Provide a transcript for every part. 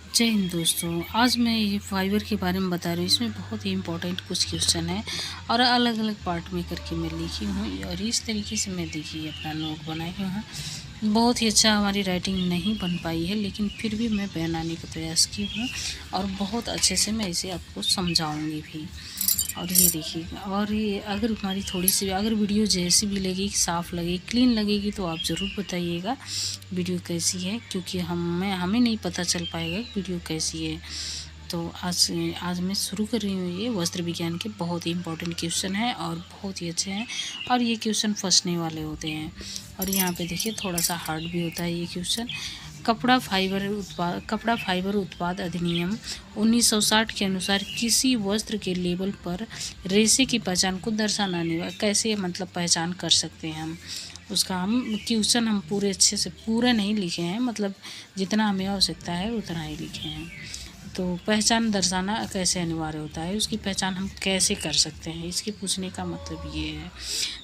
जय हिंद दोस्तों। आज मैं ये फाइबर के बारे में बता रही हूँ। इसमें बहुत ही इम्पोर्टेंट कुछ क्वेश्चन है और अलग अलग पार्ट में करके मैं लिखी हूँ और इस तरीके से मैं देखिए अपना नोट बनाई हूँ। बहुत ही अच्छा हमारी राइटिंग नहीं बन पाई है, लेकिन फिर भी मैं बनाने का प्रयास की हूँ और बहुत अच्छे से मैं इसे आपको समझाऊँगी भी। और ये देखिए, और ये अगर हमारी थोड़ी सी अगर वीडियो जैसी भी लगेगी, साफ़ लगेगी, क्लीन लगेगी तो आप ज़रूर बताइएगा वीडियो कैसी है, क्योंकि हमें नहीं पता चल पाएगा वीडियो कैसी है। तो आज मैं शुरू कर रही हूँ। ये वस्त्र विज्ञान के बहुत ही इंपॉर्टेंट क्वेश्चन है और बहुत ही अच्छे हैं और ये क्वेश्चन फंसने वाले होते हैं। और यहाँ पे देखिए थोड़ा सा हार्ड भी होता है ये क्वेश्चन। कपड़ा फाइबर उत्पाद अधिनियम 1960 के अनुसार किसी वस्त्र के लेबल पर रेशे की पहचान को दर्शाना नहीं, कैसे मतलब पहचान कर सकते हैं हम उसका। हम क्वेश्चन हम पूरे अच्छे से पूरा नहीं लिखे हैं, मतलब जितना हमें आवश्यकता है उतना ही लिखे हैं। तो पहचान दर्शाना कैसे अनिवार्य होता है, उसकी पहचान हम कैसे कर सकते हैं, इसके पूछने का मतलब ये है।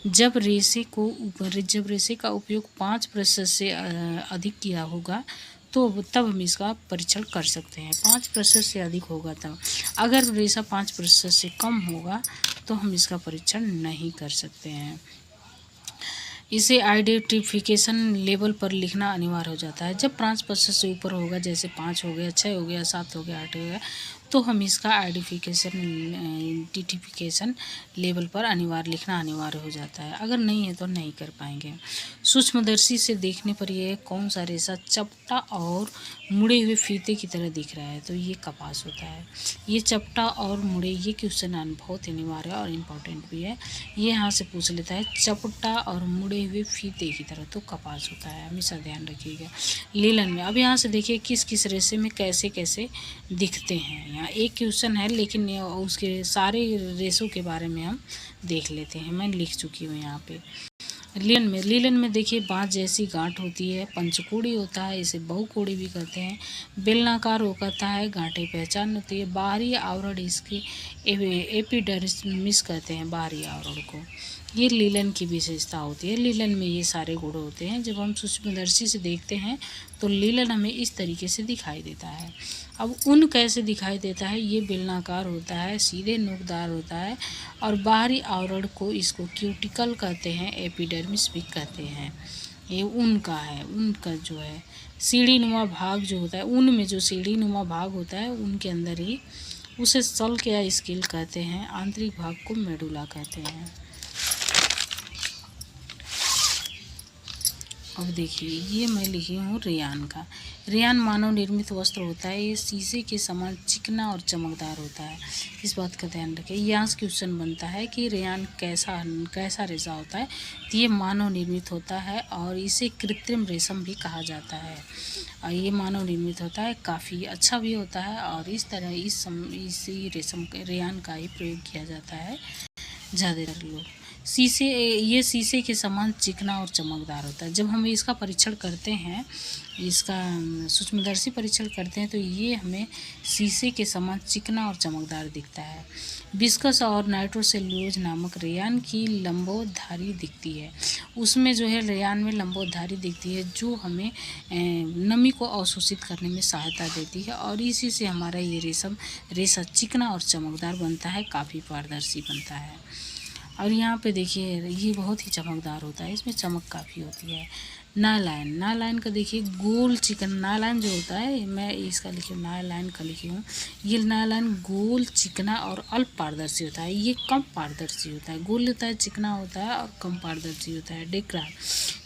जब रेशे का उपयोग 5% से अधिक किया होगा तो तब हम इसका परीक्षण कर सकते हैं। 5% से अधिक होगा तब। अगर रेशा 5% से कम होगा तो हम इसका परीक्षण नहीं कर सकते हैं। इसे आइडेंटिफिकेशन लेवल पर लिखना अनिवार्य हो जाता है। जब 5% से ऊपर होगा, जैसे 5 हो गया, 6 हो गया, 7 हो गया, 8 हो गया, तो हम इसका आइडेंटिफिकेशन लेवल पर लिखना अनिवार्य हो जाता है। अगर नहीं है तो नहीं कर पाएंगे। सूक्ष्मदर्शी से देखने पर यह कौन सा रेशा चपटा और मुड़े हुए फीते की तरह दिख रहा है, तो ये कपास होता है। ये चपटा और मुड़े, ये क्वेश्चन बहुत अनिवार्य और इम्पोर्टेंट भी है। ये यहाँ से पूछ लेता है चपटा और मुड़े हुए फीते की तरह, तो कपास होता है, हमेशा ध्यान रखिएगा। लीलन में अब यहाँ से देखिए किस किस रेशे में कैसे कैसे दिखते हैं। यहाँ एक क्वेश्चन है, लेकिन उसके सारे रेशों के बारे में हम देख लेते हैं। मैं लिख चुकी हूँ यहाँ पे। लीलन में देखिए बाँस जैसी गांठ होती है, पंचकोड़ी होता है, इसे बहुकोड़ी भी कहते हैं, बेलनाकार होता है, गांठें पहचान होती है, बाहरी आवरण इसकी एपिडर्मिस कहते हैं, बाहरी आवरण को। ये लीलन की विशेषता होती है। लीलन में ये सारे गुण होते हैं। जब हम सूक्ष्मदर्शी से देखते हैं तो लीलन हमें इस तरीके से दिखाई देता है। अब ऊन कैसे दिखाई देता है, ये बेलनाकार होता है, सीधे नोकदार होता है और बाहरी आवरण को इसको क्यूटिकल कहते हैं, एपिडर्मिस भी कहते हैं। ये ऊन का है। ऊन का जो है सीढ़ी नुमा भाग जो होता है, ऊन में जो सीढ़ी नुमा भाग होता है उनके अंदर ही, उसे सल्क या स्केल कहते हैं। आंतरिक भाग को मेडुला कहते हैं। अब देखिए ये मैं लिखी हूँ रेयान का। रेयान मानव निर्मित वस्त्र होता है। ये शीशे के समान चिकना और चमकदार होता है, इस बात का ध्यान रखें। यहाँ से क्वेश्चन बनता है कि रेयान कैसा रेशा होता है, तो ये मानव निर्मित होता है और इसे कृत्रिम रेशम भी कहा जाता है। और ये मानव निर्मित होता है, काफ़ी अच्छा भी होता है और इस तरह इसी रेयान का ही प्रयोग किया जाता है ज़्यादातर लोग। ये शीशे के समान चिकना और चमकदार होता है। जब हम इसका परीक्षण करते हैं, इसका सूक्ष्मदर्शी परीक्षण करते हैं, तो ये हमें शीशे के समान चिकना और चमकदार दिखता है। विस्कस और नाइट्रोसेल्यूलोज नामक रेयान की लंबोधारी दिखती है। उसमें जो है रेयान में लंबोधारी दिखती है, जो हमें नमी को अवशोषित करने में सहायता देती है और इसी से हमारा ये रेशा चिकना और चमकदार बनता है, काफ़ी पारदर्शी बनता है। और यहाँ पे देखिए ये बहुत ही चमकदार होता है, इसमें चमक काफ़ी होती है। नायलॉन का देखिए गोल चिकन, नायलॉन जो होता है, मैं इसका लिखी हूँ, नायलॉन का लिखी हूँ। ये नायलॉन गोल चिकना और अल्प पारदर्शी होता है। ये कम पारदर्शी होता है, गोल होता है, चिकना होता है और कम पारदर्शी होता है। डेक्रान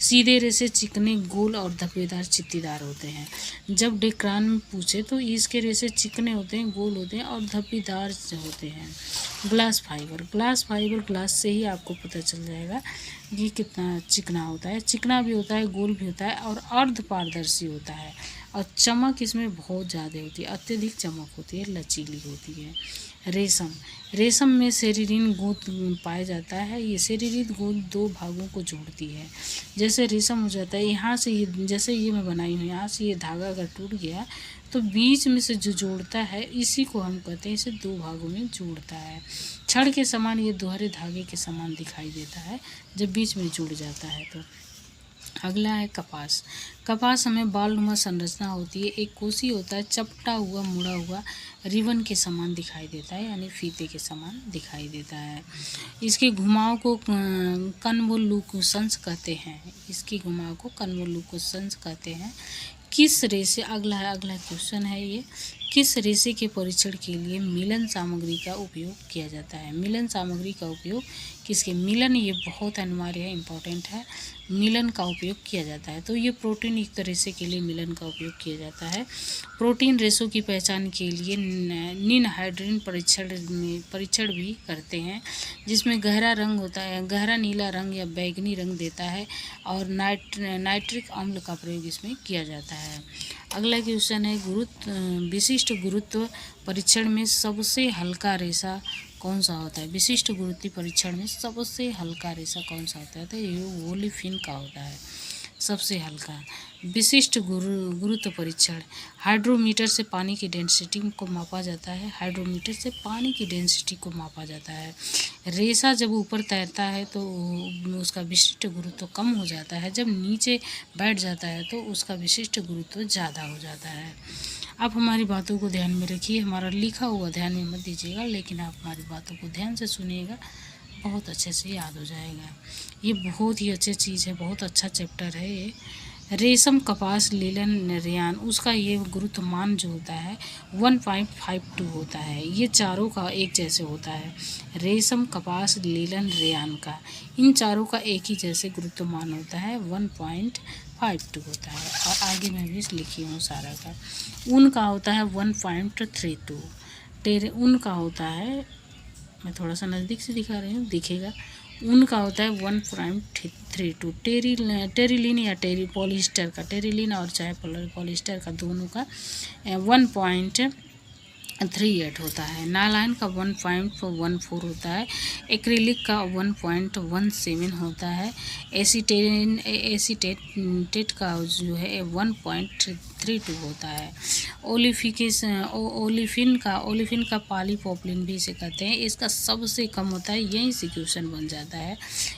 सीधे रेशे चिकने, गोल और धब्बेदार चित्तीदार होते हैं। जब डेक्रान में पूछे तो इसके रेशे चिकने होते हैं, गोल होते हैं और धब्बेदार होते हैं। ग्लास फाइबर ग्लास से ही आपको पता चल जाएगा ये कितना चिकना होता है। चिकना भी होता है, गोल भी होता है और अर्ध पारदर्शी होता है और चमक इसमें बहुत ज़्यादा होती है, अत्यधिक चमक होती है, लचीली होती है। रेशम में सेरीरीन गूंद पाया जाता है। ये सेरीरीन गूंद दो भागों को जोड़ती है। जैसे रेशम हो जाता है, यहाँ से ये जैसे ये मैं बनाई हूँ, यहाँ से ये धागा अगर टूट गया तो बीच में से जो जोड़ता है, इसी को हम कहते हैं, इसे दो भागों में जोड़ता है। छड़ के समान ये दोहरे धागे के समान दिखाई देता है जब बीच में जुड़ जाता है तो। अगला है कपास। कपास हमें बालनुमा संरचना होती है, एक कोसी होता है, चपटा हुआ मुड़ा हुआ रिबन के समान दिखाई देता है, यानी फीते के समान दिखाई देता है। इसके घुमाव को कन्वोल्यूशंस कहते हैं। इसकी घुमाव को कन्वोल्यूशंस कहते हैं। किस रेशे, अगला क्वेश्चन है ये, किस रेशे के परीक्षण के लिए मिलन सामग्री का उपयोग किया जाता है? मिलन सामग्री का उपयोग किसके, मिलन, ये बहुत अनिवार्य है, इम्पोर्टेंट है, मिलन का उपयोग किया जाता है। तो ये प्रोटीन युक्त रेशे के लिए मिलन का उपयोग किया जाता है। प्रोटीन रेशों की पहचान के लिए निनहाइड्रीन परीक्षण भी करते हैं, जिसमें गहरा रंग होता है, गहरा नीला रंग या बैंगनी रंग देता है, और नाइट्रिक अम्ल का प्रयोग इसमें किया जाता है। अगला क्वेश्चन है, विशिष्ट गुरुत्व परीक्षण में सबसे हल्का रेशा कौन सा होता है? विशिष्ट गुरुत्व परीक्षण में सबसे हल्का रेशा कौन सा होता है? तो ये ओलिफिन का होता है सबसे हल्का। विशिष्ट गुरुत्व परीक्षण, हाइड्रोमीटर से पानी की डेंसिटी को मापा जाता है। हाइड्रोमीटर से पानी की डेंसिटी को मापा जाता है। रेशा जब ऊपर तैरता है तो उसका विशिष्ट गुरुत्व कम हो जाता है, जब नीचे बैठ जाता है तो उसका विशिष्ट गुरुत्व ज़्यादा हो जाता है। आप हमारी बातों को ध्यान में रखिए, हमारा लिखा हुआ ध्यान में मत दीजिएगा, लेकिन आप हमारी बातों को ध्यान से सुनिएगा, बहुत अच्छे से याद हो जाएगा। ये बहुत ही अच्छी चीज़ है, बहुत अच्छा चैप्टर है ये। रेशम, कपास, लीलन, रेयान, उसका ये गुरुत्वमान जो होता है 1.52 होता है। ये चारों का एक जैसे होता है। रेशम, कपास, लीलन, रेयान का, इन चारों का एक ही जैसे गुरुत्वमान होता है, 1.52 होता है। और आगे मैं भी लिखी हूँ सारा का। ऊन का होता है 1.32। ऊन का होता है, मैं थोड़ा सा नज़दीक से दिखा रही हूँ, दिखेगा। ऊन का होता है 1.32। टेरिलिन या पॉलिस्टर का, टेरिलिन और चाहे पॉलिस्टर का, दोनों का 1.38 होता है। नायलॉन का 1.14 होता है। एक्रिलिक का 1.17 होता है। एसीटेट का जो है 1.32 होता है। ओलिफिन का पॉलीप्रोपिलीन भी इसे कहते हैं। इसका सबसे कम होता है, यहीं से क्वेश्चन बन जाता है।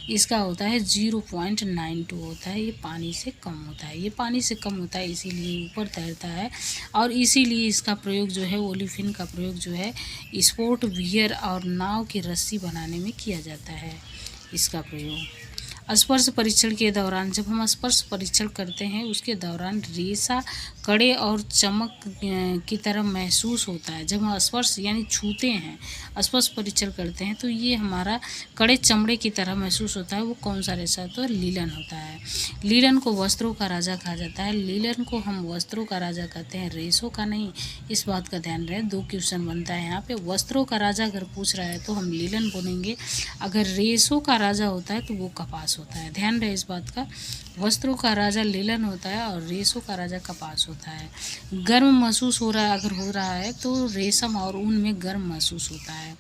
इसका होता है 0.92 होता है। ये पानी से कम होता है, ये पानी से कम होता है, इसीलिए ऊपर तैरता है। और इसीलिए इसका प्रयोग जो है, ओलिफिन का प्रयोग जो है, स्पोर्ट वियर और नाव की रस्सी बनाने में किया जाता है इसका प्रयोग। स्पर्श परीक्षण के दौरान, जब हम स्पर्श परीक्षण करते हैं उसके दौरान रेशा कड़े और चमक की तरह महसूस होता है। जब हम स्पर्श यानी छूते हैं, स्पर्श परीक्षण करते हैं, तो ये हमारा कड़े चमड़े की तरह महसूस होता है। वो कौन सा रेशा? तो लीलन होता है। लीलन को वस्त्रों का राजा कहा जाता है। लीलन को हम वस्त्रों का राजा कहते हैं, रेशों का नहीं। इस बात का ध्यान रहे, 2 क्वेश्चन बनता है यहाँ पे। वस्त्रों का राजा अगर पूछ रहा है तो हम लीलन बोलेंगे, अगर रेशों का राजा होता है तो वो कपास होता है। ध्यान रहे इस बात का, वस्त्रों का राजा लीलन होता है और रेशों का राजा कपास होता है। गर्म महसूस हो रहा है, अगर हो रहा है तो रेशम और ऊन में गर्म महसूस होता है।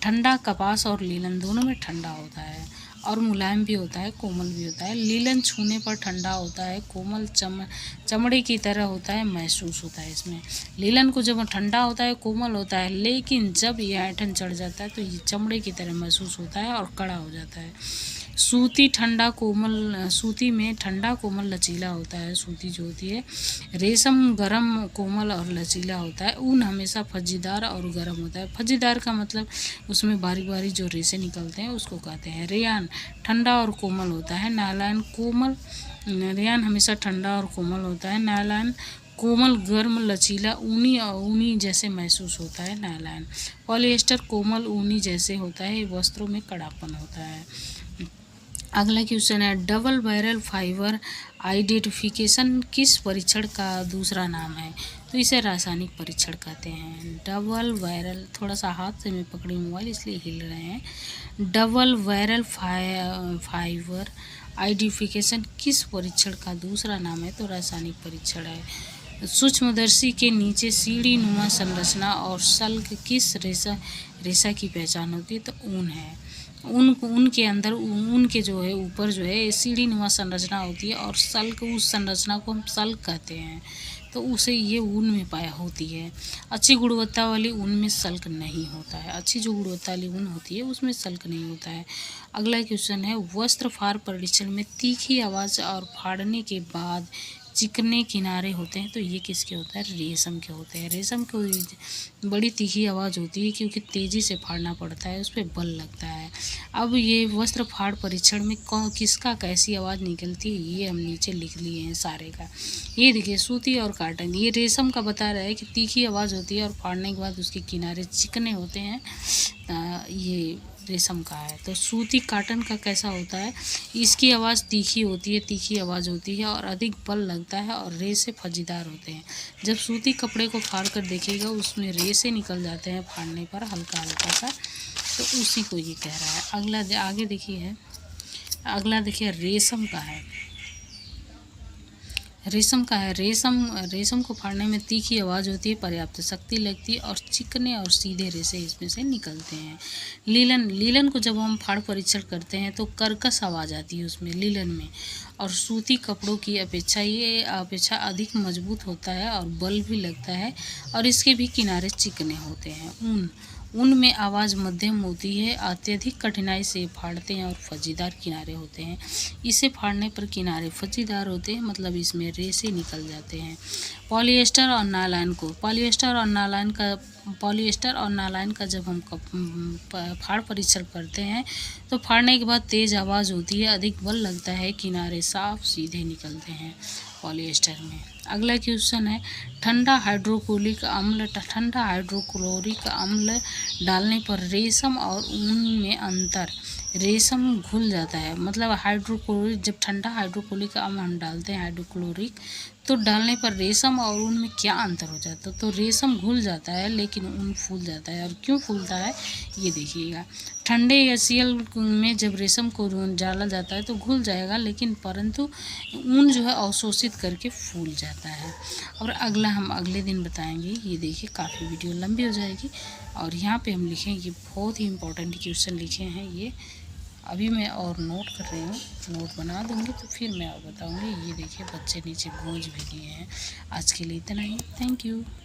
ठंडा, कपास और लीलन दोनों में ठंडा होता है और मुलायम भी होता है, कोमल भी होता है। लीलन छूने पर ठंडा होता है, कोमल चमड़े की तरह होता है, महसूस होता है इसमें। लीलन को जब ठंडा होता है, कोमल होता है, लेकिन जब यह ऐंठन चढ़ जाता है तो ये चमड़े की तरह महसूस होता है और कड़ा हो जाता है। सूती में ठंडा, कोमल, लचीला होता है, सूती जो होती है। रेशम गरम, कोमल और लचीला होता है। ऊन हमेशा फज्जीदार और गर्म होता है। फज्जीदार का मतलब उसमें बारी बारी जो रेशे निकलते हैं उसको कहते हैं। रेयान ठंडा और कोमल होता है। रेयान हमेशा ठंडा और कोमल होता है। नायलॉन कोमल, गर्म, लचीला, ऊनी जैसे महसूस होता है नायलॉन। पॉलिएस्टर कोमल, ऊनी जैसे होता है, वस्त्रों में कड़ापन होता है। अगला क्वेश्चन है, डबल बैरल फाइबर आइडेंटिफिकेशन किस परीक्षण का दूसरा नाम है? तो इसे रासायनिक परीक्षण कहते हैं। डबल बैरल, थोड़ा सा हाथ से मैं पकड़ी मोबाइल इसलिए हिल रहे हैं। डबल बैरल फाइबर आइडेंटिफिकेशन किस परीक्षण का दूसरा नाम है? तो रासायनिक परीक्षण है। सूक्ष्मदर्शी के नीचे सीढ़ी नुमा संरचना और सल्क किस रेशा की पहचान होती है? तो ऊन है। ऊन के अंदर, ऊन के जो है ऊपर जो है सीढ़ी नुमा संरचना होती है और सल्क, उस संरचना को हम सल्क कहते हैं। तो उसे ये ऊन में पाया होती है। अच्छी गुणवत्ता वाली ऊन में सल्क नहीं होता है। अच्छी जो गुणवत्ता वाली ऊन होती है उसमें सल्क नहीं होता है। अगला क्वेश्चन है, वस्त्र फाड़ परीक्षण में तीखी आवाज़ और फाड़ने के बाद चिकने किनारे होते हैं, तो ये किसके होता है? रेशम के होते हैं। रेशम को बड़ी तीखी आवाज़ होती है क्योंकि तेज़ी से फाड़ना पड़ता है, उस पर बल लगता है। अब ये वस्त्र फाड़ परीक्षण में किसका कैसी आवाज़ निकलती है, ये हम नीचे लिख लिए हैं सारे का। ये देखिए, सूती और काटन, ये रेशम का बता रहा है कि तीखी आवाज़ होती है और फाड़ने के बाद उसके किनारे चिकने होते हैं, ये रेशम का है। तो सूती काटन का कैसा होता है? इसकी आवाज़ तीखी होती है, तीखी आवाज़ होती है और अधिक बल लगता है और रेशे फजीदार होते हैं। जब सूती कपड़े को फाड़ कर देखिएगा उसमें रेशे निकल जाते हैं फाड़ने पर हल्का हल्का सा, तो उसी को ये कह रहा है। अगला आगे देखिए, अगला देखिए रेशम का है। रेशम को फाड़ने में तीखी आवाज़ होती है, पर्याप्त शक्ति लगती है और चिकने और सीधे रेशे इसमें से निकलते हैं। लीलन को जब हम फाड़ परीक्षण करते हैं तो कर्कश आवाज़ आती है उसमें, लीलन में, और सूती कपड़ों की अपेक्षा अधिक मजबूत होता है और बल भी लगता है और इसके भी किनारे चिकने होते हैं। ऊन में आवाज़ मध्यम होती है, अत्यधिक कठिनाई से फाड़ते हैं और फजीदार किनारे होते हैं। इसे फाड़ने पर किनारे फजीदार होते हैं, मतलब इसमें रेशे निकल जाते हैं। पॉलिएस्टर और नायलॉन का जब हम फाड़ परीक्षण करते हैं तो फाड़ने के बाद तेज़ आवाज़ होती है, अधिक बल लगता है, किनारे साफ सीधे निकलते हैं पॉलिएस्टर में। अगला क्वेश्चन है, ठंडा हाइड्रोक्लोरिक अम्ल डालने पर रेशम और ऊन में अंतर। रेशम घुल जाता है, मतलब जब ठंडा हाइड्रोक्लोरिक अम्ल हम डालते हैं, हाइड्रोक्लोरिक, तो डालने पर रेशम और ऊन में क्या अंतर हो जाता है? तो रेशम घुल जाता है लेकिन ऊन फूल जाता है। और क्यों फूलता है ये देखिएगा। ठंडे एसियल में जब रेशम को डाला जाता है तो घुल जाएगा, लेकिन परंतु ऊन जो है अवशोषित करके फूल जाता है। और अगला हम अगले दिन बताएंगे। ये देखिए, काफ़ी वीडियो लंबी हो जाएगी और यहाँ पे हम लिखेंगे, बहुत ही इम्पोर्टेंट क्वेश्चन लिखे हैं ये। अभी मैं और नोट कर रही हूँ, नोट बना दूँगी तो फिर मैं और बताऊँगी। ये देखिए, बच्चे नीचे गूंज भी दिए हैं। आज के लिए इतना ही। Thank you.